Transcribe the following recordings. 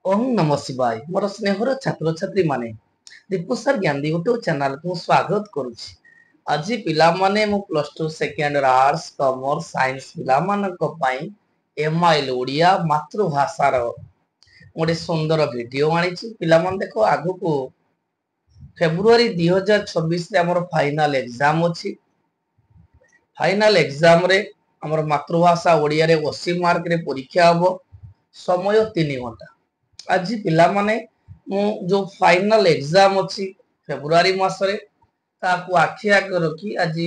ओम नमः शिवाय मोर स्नेहर छात्र छात्री माने दीपू सर ज्ञानी यूट्यूब चैनल को स्वागत करुछि। आज पिला माने मु plus 2 second arts commerce science पिला मानक पई एमआईएल ओडिया मातृभाषा रो गोटे सुंदर वीडियो आनी छि। पिला मन देखो आगु को फेब्रुआरी 2026 रे हमर फाइनल एग्जाम अछि। फाइनल एग्जाम रे हमर मातृभाषा ओडिया रे 80 मार्क रे परीक्षा हबो। समय 3 घंटा। आज पिला माने मु जो फाइनल एग्जाम अछि फेब्रुआरी मास रे ताकू आखि आगे रखी आज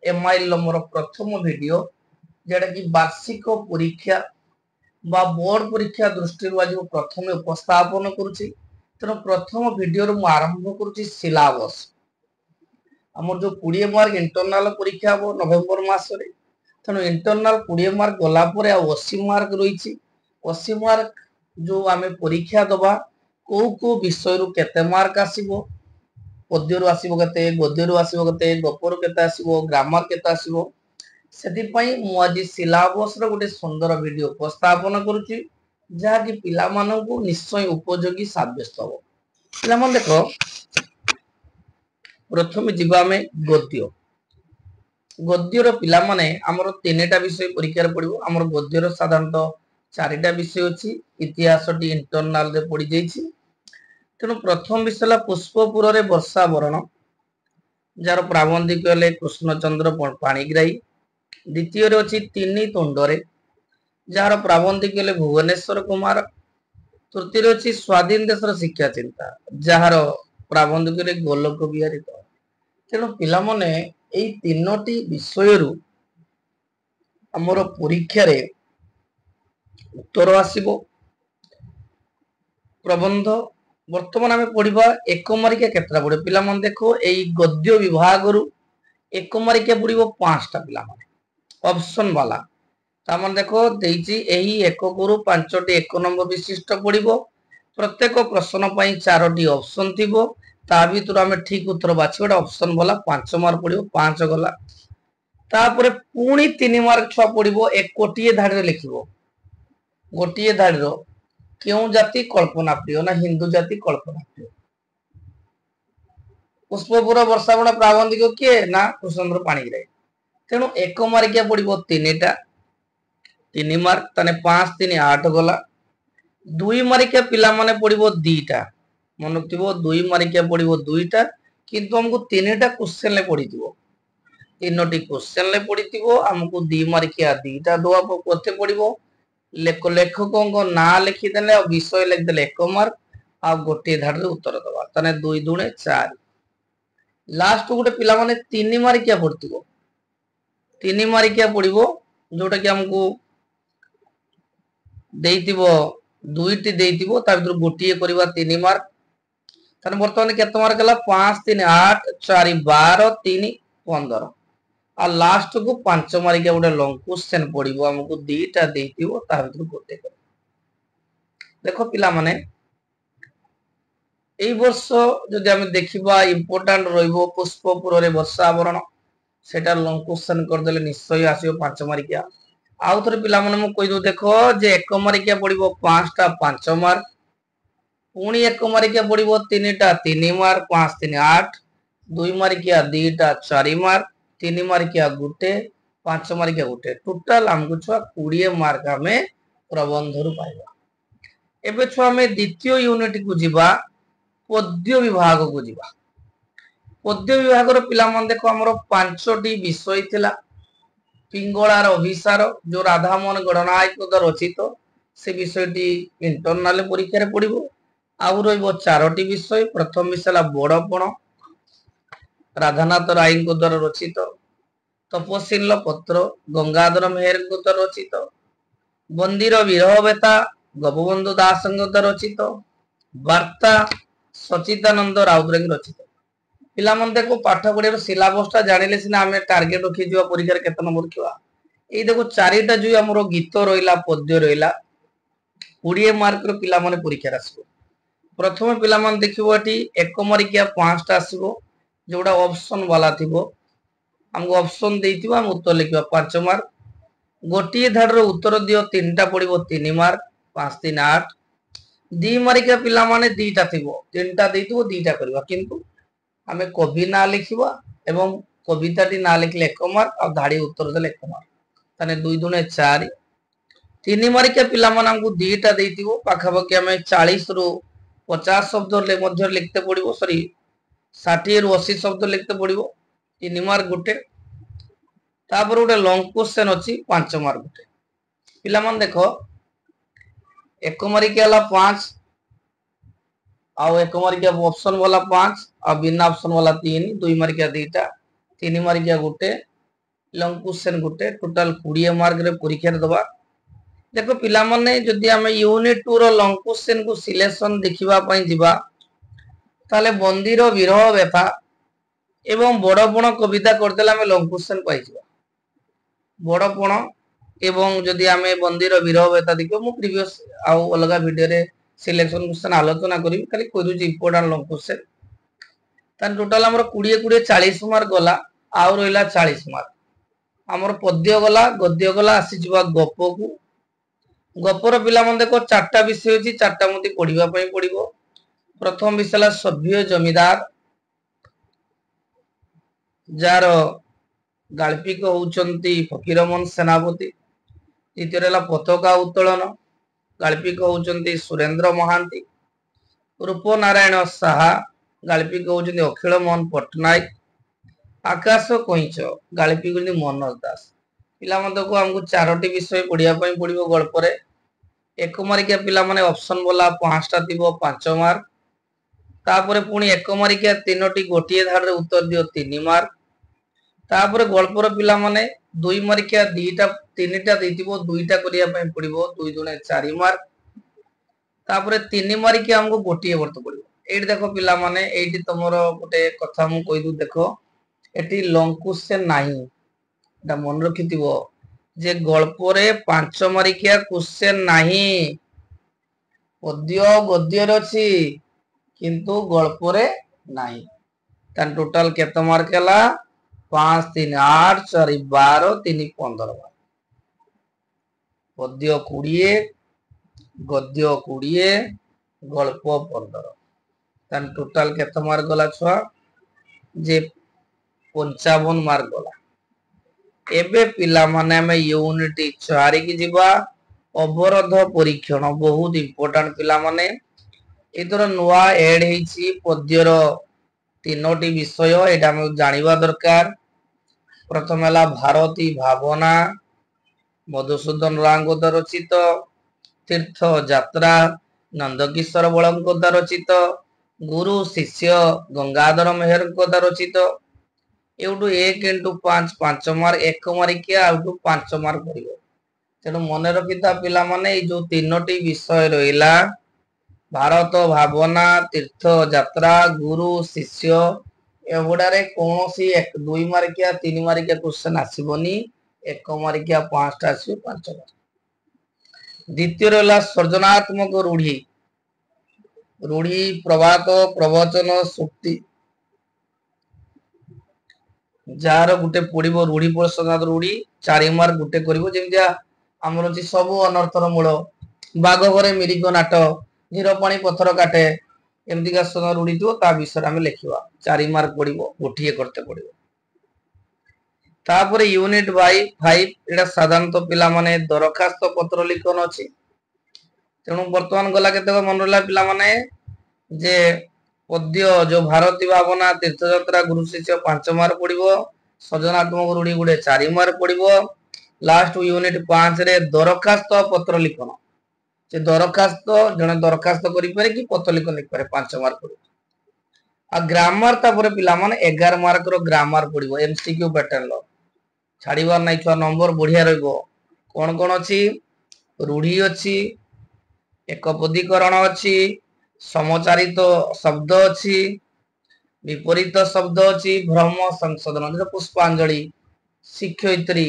एमआईएल मोर प्रथम वीडियो जेटा कि वार्षिक परीक्षा बा बोर्ड परीक्षा दृष्टि आज प्रथम उपस्थापन करुछि। तेणु प्रथम वीडियो मु आरंभ करुछि सिलेबस। हमर जो 20 मार्क इंटरनल परीक्षा हो नवेम्बर मास रे तेणु इंटरनल 20 मार्क गला परे आ 80 मार्क रहिछि। 80 मार्क जो आमे परीक्षा दबा को विषय रु केते मार्क आसीबो, पद्य रु आसीबो केते, गद्य रु आसीबो केते, गप रु केते आसीबो, ग्रामर केते आसीबो, सेति पई मु आज सिलेबस रो गोटे सुंदर वीडियो उपस्थापन करूची जहा कि पिला मानन को निश्चय उपयोगी साब्यस्त हो। पिला मन देखो प्रथम जिबा में गद्य। गद्यर पिला माने हमर तीनटा विषय परीक्षा रे पड़िबो। हमर गद्यर साधारणतः चारिटा विषय अछि। इतिहास टी इंटरनल रे पड़ी जाईछि। तेणु प्रथम विषय ला पुष्पपुर रे वर्षा वरण जार प्राबंधिक हेले कृष्णचंद्र पाणिग्राही। द्वितीय रे अछि तीनी तोंडरे जार प्राबंधिक हेले भुवनेश्वर कुमार। तृतीय रे अछि स्वाधीन देशर शिक्षा चिंता जार प्राबंधिक हेले गोलोक बिहारी। तेणु पिला माने एई तीनोटी विषय रु हमर परीक्षा रे उत्तर आसीबो। प्रबंध वर्तमान आमे पढिबा एक मार्किया केतरा पढे पिला मन देखो एई गद्य विभाग रु एक मार्किया पढिबो 5टा पिला माने ऑप्शन वाला ता मन देखो देइची एही एक गुरु 5टी एक नंबर विशिष्ट पढिबो। प्रत्येक प्रश्न पई 4टी ऑप्शन थिबो। ता भीतर आमे ठीक उत्तर बाछिबा ऑप्शन वाला 5 मार्क पढिबो। 5 गला तापरे पुणी 3 मार्क छुआ पढिबो। एक कोटिए धाडी रे लिखिबो। गोटिए धाडी रो क्यों जाति कल्पना प्रिय ना हिंदू जाति कल्पना प्रिय। पुष्पपुर वर्षावण प्राबंधिक किए ना कृष्णचंद्र पाणिग्राही। तेणु एक मार्किया पड़िबो 3टा 3 मार्क तने 5 3 8 गला। 2 मार्किया पिला माने पड़िबो 2टा मन थिबो 2 मार्किया पड़िबो 2टा किंतु हमको 3टा क्वेश्चन ले पड़िथिबो। 3टी क्वेश्चन ले पड़िथिबो हमको 2 मार्किया 2टा दोआ कोथे पड़िबो। लेखकों को ना लिखि देले और विषय लिख देले 1 मार्क आ गोटे धाड रे उत्तर दबा तने 2 दुणे 4। लास्ट गोटे पिला माने 3 मार्किया पड़थिबो। 3 मार्किया पड़िबो जोटा कि हमको देइथिबो 2टी देइथिबो ता भीतर गोटिए करबा 3 मार्क तने वर्तमान केते मार्क गला 5 3 8 4 12 3 15 आ लास्ट को 5 मार्किया गोटे लॉन्ग क्वेश्चन पड़िबो हमको 2टा देइथिबो ता भीतर गोटे कर। देखो पिला माने एई वर्ष जदि हम देखिबा इंपोर्टेंट रहिबो पुष्पपुर रे वर्षा वरण सेटा लॉन्ग क्वेश्चन कर देले निश्चय आसीबो 5 मार्किया। आउ थरे पिला माने मु कहि दो देखो जे 1 मार्किया पड़िबो 5टा 5 मार्क पुणी 1 मार्किया पड़िबो 3टा 3 मार्क 5 3 8 2 मार्किया 2टा 4 मार्क 3 मार्किया गुटे 5 मार्किया गुटे टोटल हमको छुआ 20 मार्क हमें प्रबंध रु पाइबा। एबे छुआ में द्वितीय यूनिट को जिबा पद्य विभाग को जिबा। पद्य विभाग रो पिला मन देखो हमरो 5टी विषय थिला। पिंगलार अभिसार जो राधामोहन गणनायक द्वारा रचित से विषयटी इंटरनल परीक्षा रे पड़िबो। आउ रहइबो 4टी विषय। प्रथम विषय बड़पण राधानाथ राय को द्वारा रचित। तपशिल पत्र गंगाधर मेहर को द्वारा रचित। बंदीर विरह बेता गोपबंधु दास द्वारा रचित। वार्ता सचिदानंद राउतराय रचित। पिला मन देखो पाठ पढ़िया सिलेबस टा जानिले सिना हमें टारगेट रखि जिवा परीक्षा रे केते नंबर रखिवा। एई देखो 4टा जो हमरो गीत रहिला पद्य रहिला 20 मार्क रो पिला माने परीक्षा आसीबो। प्रथम पिला मान देखिबो एटी 1 मार्किया 5टा आसीबो जोडा ऑप्शन वाला थिबो। हमको ऑप्शन देइथिबो हम उत्तर लिखिबा 5 मार्क। गोटिए धाड रो उत्तर दियो 3टा पड़िबो 3 मार्क 5 3 8 दी मारिका पिला माने दीटा थिबो तीनटा देइतबो दीटा करबा किंतु आमे कवि ना लिखिबा एवं कविताटी ना लिखले 1 मार्क और धाड़ी उत्तर देले 1 मार्क ताने 2 दुने 4 तीन मारिका पिला मान हमकु दीटा देइतिबो पाखापाखि आमे 40 रु 50 शब्द ले मध्य लिखते पड़िबो सॉरी 60 रु 80 शब्द लिखते पड़िबो 3 मार्क गुटे तापर गोटे लॉन्ग क्वेश्चन अछि 5 मार्क गुटे पिला मान देखो 1 मारिका हला 5 आउ 1 मारिका ऑप्शन वाला 5 आ बिना ऑप्शन वाला 3 2 मारिका दीटा 3 मारिका गुटे लॉन्ग क्वेश्चन गुटे टोटल 20 मार्क रे परीक्षा दबा देखो पिला माने जदि हमें यूनिट 2 रो लॉन्ग क्वेश्चन को सिलेक्शन देखिबा पई दिबा ताले बंदीर विरह व्यथा एवं बड़पण कविता करदेला हमें लॉन्ग क्वेश्चन पाई जिबा बड़पण एवं जदि हमें बंदीर विरह व्यथा देखो मु प्रीवियस आउ अलगा वीडियो रे सिलेक्शन क्वेश्चन आलोचना करी खाली कोइ दु इंपोर्टेंट लॉन्ग क्वेश्चन तान टोटल हमर 20 20 40 मार्क गला आउ रहला 40 मार्क हमर पद्य गला गद्य गला आसी जिबा गप को गपर पिला मन देखो चारटा विषय अछि चारटा मते पढिबा पई पडिबो प्रथम विषय ला सभ्य जमीदार जार गाल्पिक होउचंती फकीरमन सेनापति द्वितीय रहला पताका उत्तोलन गाल्पिक होउचंती सुरेंद्र महांती रूप नारायण साहा गाल्पिक होउचंती अखिल मोहन पटनायक आकाश कइच गाल्पिक होउचंती मनोज दास पिला मन देखो हमकु चारोटी विषय पढिया पई पडिबो गल्प रे 1 मार्किया पिला माने ऑप्शन वाला 5टा थिबो 5 मार्क तापरे पुनी 1 मार्किया 3टी गोटिए धार रे उत्तर दियो 3 मार्क तापरे गल्पर पिला माने 2 मार्किया 2टा 3टा देथिबो 2टा करिया पई पडिबो 2 दुने 4 मार्क तापरे 3 मार्किया हमको गोटिए वर्त पडिबो एठी देखो पिला माने एठी तमरो गोटे कथा मु कहि दु देखो एठी लॉन्ग क्वेश्चन नाही एटा मन रखिथिबो जे गल्प रे 5 मार्किया क्वेश्चन नाही पद्य गद्य रछि किंतु गल्प रे नाही तन टोटल केते मार्क हला 5 3 8 4 12 3 15 पद्य 20 गद्य 20 गल्प 15 तन टोटल केते मार्क गला छुआ जे 55 मार्क गला एबे पिला माने में यूनिट 4 की जिबा अवरोध परीक्षण बहुत इंपोर्टेंट पिला माने एतर नुआ ऐड हेछि पद्यर 3टी विषय एटा हम जानिबा दरकार प्रथम हला भारती भावना मधुसूदन रांगो रचित तीर्थ यात्रा नंदकिशोर बळंको रचित गुरु शिष्य गंगाधर मेहर को रचित एउटू 1 into 5 5 मार्क 1 मार्किया आउटू 5 मार्क पड़िबो तेनु मने रखिता पिला माने ए जो 3टी विषय रहिला भारत भावना तीर्थ यात्रा गुरु शिष्य एगुडारे कोनोसी 1 2 मार्किया 3 मार्किया क्वेश्चन आसीबोनी 1 मार्किया 5टा आसीबो 5 मार्क द्वितीय रहला सृजनात्मक रूढ़ी रूढ़ी प्रवाद प्रवचन सूक्ति जार गुटे पड़िबो रूढ़ी प्रसंगात रूढ़ी 4 मार्क गुटे करिवो जेमिया हमर अछि सब अनर्थर मूल बाग घरे मिरिको नाट धीरपाणी पत्थर काटे एमदी का सना रूढ़ी तो ता विषय हम लिखिबा 4 मार्क पड़िबो गोटिए करते पड़िबो तापर यूनिट बाय 5 एटा साधारणत पिला माने दरखास्त पत्र लिखन अछि तेनु वर्तमान गला केते मन रहला पिला माने जे पद्य जो भारती भावना तीर्थयात्रा गुरु शिष्य 5 मार्क पड़िबो सृजनात्मक रूढ़ी गुडे 4 मार्क पड़िबो लास्ट यूनिट 5 रे दरखास्त पत्र लिखन जे दरखास्त जने दरखास्त करि पारे कि पत्र लिखन लिख पारे 5 मार्क पड़िबो आ ग्रामर तापर पिला माने 11 मार्क रो ग्रामर पड़िबो एमसीक्यू पैटर्न लो छाड़ीबार नै छुआ नंबर बढ़िया रहइबो कोन कोन अछि रूढ़ी अछि एकपदीकरण अछि समचारित शब्द अछि विपरीत शब्द अछि भ्रम संशोधन जे पुष्पांजलि शिक्षयित्री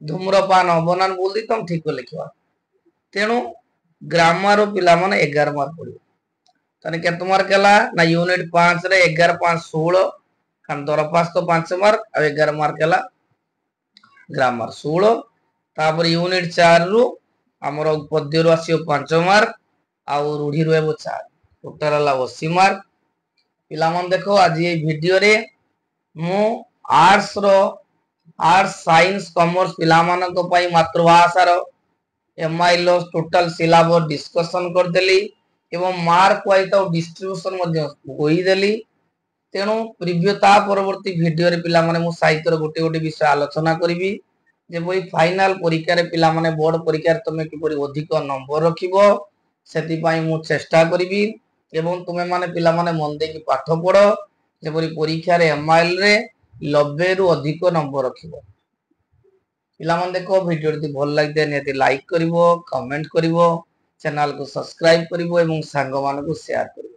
धूम्रपान बनान बोलि तम ठीक लिखवा तेनु ग्रामर पिला माने 11 मार्क पड़िबो तने केते मार्क हला ना यूनिट 5 रे 11 5 16 कान दरपास तो 5 मार्क आ 11 मार्क हला ग्रामर 16 तापर यूनिट 4 रु हमरो पद्य रु आसीओ 5 मार्क आउ रूढ़ी रहा 4 टोटाल है 80 मार्क। पिला मन देखो आज ये वीडियो रे मु आर्ट्स साइंस कॉमर्स पिला मानक पई मातृभाषा रो एमआईएल टोटाल सिलेबस डिस्कशन कर देली एवं मार्क वाइज और डिस्ट्रीब्यूशन मध्य होई देली। तेणु प्रिव्यू ता परवर्ती वीडियो रे पिला माने मु साहित्य रो गोटे गोटे विषय आलोचना करिवि जे बई फाइनल परीक्षा रे पिला माने बोर्ड परीक्षा रे तमे किपरि अधिक नंबर रखिबो सेति पई मु चेष्टा करिवि एवं तुमे माने पिला माने मन देकी पाठ पढो जेपरि परीक्षा रे एमआईएल रे 90 रु अधिक नंबर रखिबो। पिला मन देखो वीडियो जदि भल लागिते नेति लाइक करिवो कमेंट करिवो चैनल को सब्सक्राइब करिवो एवं सांग मानको शेयर करिवो।